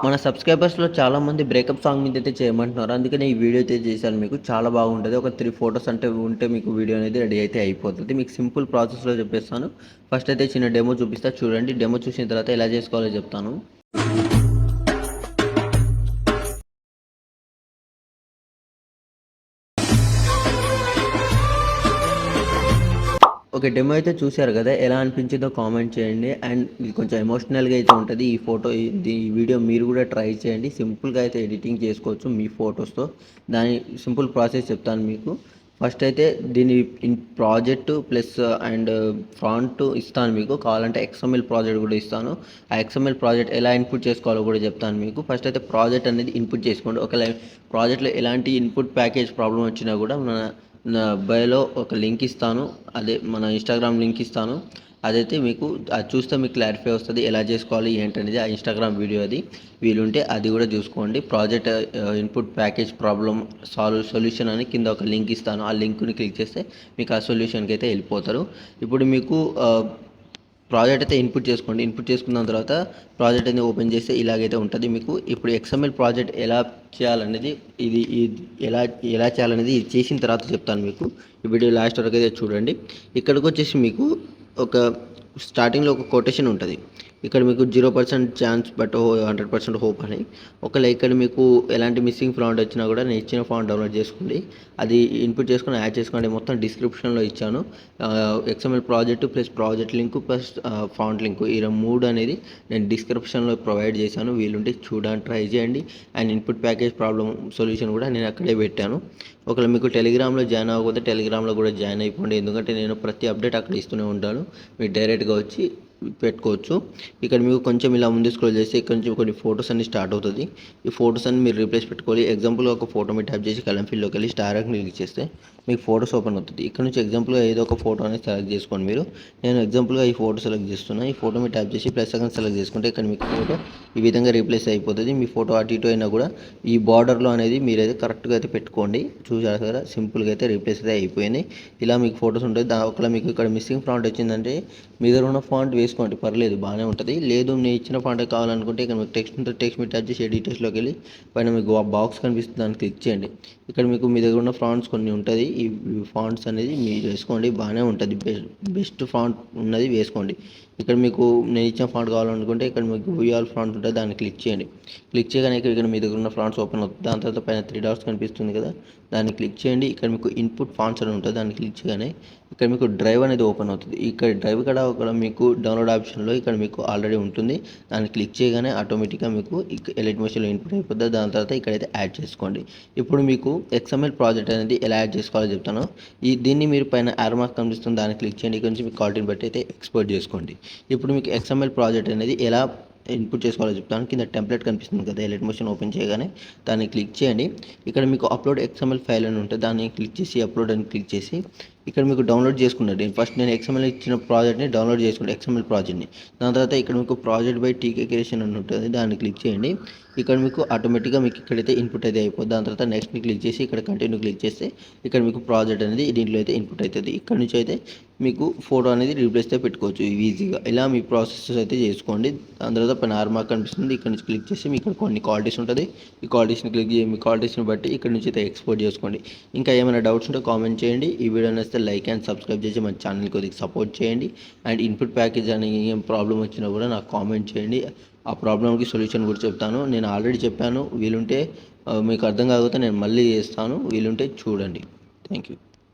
మన సబ్స్క్రైబర్స్‌లో చాలామంది breakup song మీదైతే చేయమంటున్నారు. అందుకనే ఈ వీడియో అయితే చేశాను మీకు. చాలా బాగుంటది. ఒక 3 ఫోటోస్ అంటే ఉంటే మీకు వీడియో అనేది రెడీ అయితే అయిపోతది. మీకు సింపుల్ ప్రాసెస్‌లో చెప్పేస్తాను. ఫస్ట్ అయితే చిన్న డెమో చూపిస్తా చూడండి. డెమో చూసిన తర్వాత ఎలా చేసుకోవాలో చెప్తాను. ఓకే. డెమో అయితే చూసారు కదా! ఎలా అనిపించిందో కామెంట్ చేయండి. అండ్ ఇది కొంచెం ఎమోషనల్‌గా అయితే ఉంటది. ఈ వీడియో మీరు కూడా ట్రై చేయండి. సింపుల్‌గా అయితే ఎడిటింగ్ చేసుకోవచ్చు మీ ఫోటోస్‌తో. దాని సింపుల్ ప్రాసెస్ చెప్తాను మీకు. ఫస్ట్ అయితే దీని ప్రాజెక్ట్ ప్లస్ అండ్ ఫాంట్ ఇస్తాను మీకు. కావాలంటే ఎక్స్ఎంఎల్ ప్రాజెక్ట్ కూడా ఇస్తాను. ఆ ఎక్స్ఎంఎల్ ప్రాజెక్ట్ ఎలా ఇన్పుట్ చేసుకోవాలో కూడా చెప్తాను మీకు. ఫస్ట్ అయితే ప్రాజెక్ట్ అనేది ఇన్పుట్ చేసుకోండి. ఒకవేళ ప్రాజెక్ట్‌లో ఎలాంటి ఇన్పుట్ ప్యాకేజ్ ప్రాబ్లమ్ వచ్చినా కూడా నా బయోలో ఒక లింక్ ఇస్తాను. అదే మన ఇన్‌స్టాగ్రామ్ లింక్ ఇస్తాను. అదైతే మీకు అది చూస్తే మీకు క్లారిఫై వస్తది. ఎలా చేసుకోవాలి ఏంటనేది ఆ ఇన్‌స్టాగ్రామ్ వీడియో అది. వీలుంటే అది కూడా చూసుకోండి. Project input package problem solution అని కింద ఒక లింక్ ఇస్తాను. ఆ లింక్‌ని క్లిక్ చేస్తే మీకు ఆ సొల్యూషన్‌కి అయితే వెళ్ళిపోతారు. ఇప్పుడు మీకు ప్రాజెక్ట్ అయితే ఇన్పుట్ చేసుకోండి. ఇన్పుట్ చేసుకున్న తర్వాత ప్రాజెక్ట్ అనేది ఓపెన్ చేస్తే ఇలాగైతే ఉంటుంది మీకు. ఇప్పుడు ఎక్స్ఎంఎల్ ప్రాజెక్ట్ ఎలా చేయాలనేది ఇది ఎలా ఎలా చేయాలనేది ఇది చేసిన తర్వాత చెప్తాను మీకు. ఈ వీడియో లాస్ట్ వరకు అయితే చూడండి. ఇక్కడికి వచ్చేసి మీకు ఒక స్టార్టింగ్లో ఒక కొటేషన్ ఉంటుంది. ఇక్కడ మీకు 0% ఛాన్స్ బట్ 100% హోప్ అని. ఒకవేళ ఇక్కడ మీకు ఎలాంటి మిస్సింగ్ ఫాంట్ వచ్చినా కూడా నేను ఇచ్చిన ఫాంట్ డౌన్లోడ్ చేసుకోండి. అది ఇన్పుట్ చేసుకొని యాడ్ చేసుకోండి. మొత్తం డిస్క్రిప్షన్లో ఇచ్చాను. XML project plus project link plus font link ఈ 3 అనేది నేను డిస్క్రిప్షన్లో ప్రొవైడ్ చేశాను. వీలుంటే చూడండి, ట్రై చేయండి. And input package problem solution కూడా నేను అక్కడే పెట్టాను. ఒకవేళ మీకు టెలిగ్రామ్లో జాయిన్ అవ్వకపోతే టెలిగ్రామ్లో కూడా జాయిన్ అయిపోండి. ఎందుకంటే నేను ప్రతి అప్డేట్ అక్కడ ఇస్తూనే ఉంటాను. మీరు డైరెక్ట్గా వచ్చి పెట్టుకోవచ్చు. ఇక్కడ మీకు కొంచెం ఇలా ముందు స్క్రోల్ చేస్తే ఇక్కడ నుంచి కొన్ని ఫోటోస్ అన్ని స్టార్ట్ అవుతుంది. ఈ ఫోటోస్ అన్ని మీరు రీప్లేస్ పెట్టుకోవాలి. ఎగ్జాంపుల్గా ఒక ఫోటో మీద ట్యాప్ చేసి కలం ఫీల్డ్లోకి వెళ్ళి స్టార్ ఐకాన్ క్లిక్ చేస్తే మీకు ఫోటోస్ ఓపెన్ అవుతుంది. ఇక్కడ నుంచి ఎగ్జాంపుల్గా ఏదో ఒక ఫోటో అనేది సెలెక్ట్ చేసుకోండి మీరు. నేను ఎగ్జాంపుల్గా ఈ ఫోటో సెలెక్ట్ చేస్తున్నాను. ఈ ఫోటో మీద ట్యాప్ చేసి ప్లస్ ఐకాన్ సెలెక్ట్ చేసుకుంటే ఇక్కడ మీకు ఫోటో ఈ విధంగా రీప్లేస్ అయిపోతుంది. మీ ఫోటో అటు ఇటు అయినా కూడా ఈ బార్డర్లో అనేది మీరైతే కరెక్ట్గా అయితే పెట్టుకోండి. చూసారు కదా, సింపుల్గా అయితే రీప్లేస్ అయితే అయిపోయినాయి. ఇలా మీకు ఫోటోస్ ఉంటాయి. ఒకవేళ మీకు ఇక్కడ మిస్సింగ్ ఫాంట్ వచ్చిందంటే మీ దగ్గర ఉన్న ఫాంట్ వేసుకోండి, పర్లేదు, బాగానే ఉంటుంది. లేదు నేను ఇచ్చిన ఫాంట్ కావాలనుకుంటే ఇక్కడ మీకు టెక్స్ట్ మీద టచ్ చేసి ఎడిటర్స్లోకి వెళ్ళి పైన మీకు బాక్స్ కనిపిస్తుంది, దాన్ని క్లిక్ చేయండి. ఇక్కడ మీకు మీ దగ్గర ఉన్న ఫాంట్స్ కొన్ని ఉంటుంది. ఈ ఫాంట్స్ అనేది మీరు వేసుకోండి, బాగానే ఉంటుంది. బెస్ట్ ఫాంట్ ఉన్నది వేసుకోండి. ఇక్కడ మీకు నేను ఇచ్చిన ఫాంట్ కావాలనుకుంటే ఇక్కడ మీకు విఆల్ ఫాంట్ ఉంటుంది, దాన్ని క్లిక్ చేయండి. క్లిక్ చేయగానే ఇక్కడ మీ దగ్గర ఉన్న ఫాంట్స్ ఓపెన్ అవుతుంది. దాని తర్వాత పైన 3 డాట్స్ కనిపిస్తుంది కదా, దాన్ని క్లిక్ చేయండి. ఇక్కడ మీకు ఇన్పుట్ ఫాంట్స్ అని ఉంటుంది, దాన్ని క్లిక్ చేయగానే ఇక్కడ మీకు డ్రైవ్ అనేది ఓపెన్ అవుతుంది. ఇక్కడ డ్రైవ్ కూడా మీకు డౌన్లోడ్ ఆప్షన్లో ఇక్కడ మీకు ఆల్రెడీ ఉంటుంది. దాన్ని క్లిక్ చేయగానే ఆటోమేటిక్గా మీకు ఎలైట్ మోషన్లో ఇన్పుట్ అయిపోతుంది. దాని తర్వాత ఇక్కడైతే యాడ్ చేసుకోండి. ఇప్పుడు మీకు ఎక్స్ఎంఎల్ ప్రాజెక్ట్ అనేది ఎలా యాడ్ చేసుకోవాలో చెప్తాను. దీన్ని మీరు పైన యారో మార్క్ కనిపిస్తుంది, దాన్ని క్లిక్ చేయండి. ఇక్కడ నుంచి మీకు క్వాలిటీని బట్టి అయితే ఎక్స్పోర్ట్ చేసుకోండి. ఇప్పుడు మీకు ఎక్స్ఎంఎల్ ప్రాజెక్ట్ అనేది ఎలా ఇన్పుట్ చేసుకోవాలో చెప్తాను. కింద టెంప్లెట్ కనిపిస్తుంది కదా, ఎలైట్ మోషన్ ఓపెన్ చేయగానే దాన్ని క్లిక్ చేయండి. ఇక్కడ మీకు అప్లోడ్ ఎక్స్ఎంఎల్ ఫైల్ అని ఉంటుంది, దాన్ని క్లిక్ చేసి అప్లోడ్ అని క్లిక్ చేసి ఇక్కడ మీకు డౌన్లోడ్ చేసుకున్నాడు. నేను ఎక్స్ఎంఎల్ ఇచ్చిన ప్రాజెక్ట్ని డౌన్లోడ్ చేసుకుంటాను, ఎక్స్ఎంఎల్ ప్రాజెక్ట్ని. దాని తర్వాత ఇక్కడ మీకు ప్రాజెక్ట్ బై టీకే క్రియేషన్ అని ఉంటుంది, దాన్ని క్లిక్ చేయండి. ఇక్కడ మీకు ఆటోమేటిక్గా మీకు ఇక్కడైతే ఇన్పుట్ అయితే అయిపోద్ది. దాని తర్వాత నెక్స్ట్ని క్లిక్ చేసి ఇక్కడ కంటిన్యూ క్లిక్ చేస్తే ఇక్కడ మీకు ప్రాజెక్ట్ అనేది దీంట్లో అయితే ఇన్పుట్ అవుతుంది. ఇక్కడ నుంచి అయితే మీకు ఫోటో అనేది రీప్లేస్ అయితే పెట్టుకోవచ్చు ఈజీగా. ఇలా మీ ప్రాసెస్ అయితే చేసుకోండి. దాని తర్వాత పైన ఆర్ మార్క్ కనిపిస్తుంది, ఇక్కడ నుంచి క్లిక్ చేసి మీకు కొన్ని క్వాలిటీస్ ఉంటుంది. ఈ క్వాలిటీస్ని క్లిక్ చేసి మీ క్వాలిటీస్ని బట్టి ఇక్కడ నుంచి అయితే ఎక్స్పోర్ట్ చేసుకోండి. ఇంకా ఏమైనా డౌట్స్ ఉంటే కామెంట్ చేయండి. ఈ వీడియో నచ్చితే లైక్ అండ్ సబ్స్క్రైబ్ చేసి మన ఛానల్ కొద్దిగా సపోర్ట్ చేయండి. అండ్ ఇన్పుట్ ప్యాకేజ్ అని ఏం ప్రాబ్లం వచ్చినా కూడా నాకు కామెంట్ చేయండి. ఆ ప్రాబ్లంకి సొల్యూషన్ కూడా చెప్తాను. నేను ఆల్రెడీ చెప్పాను. వీలుంటే మీకు అర్థం కాకపోతే నేను మళ్ళీ చేస్తాను. వీలుంటే చూడండి. Thank you.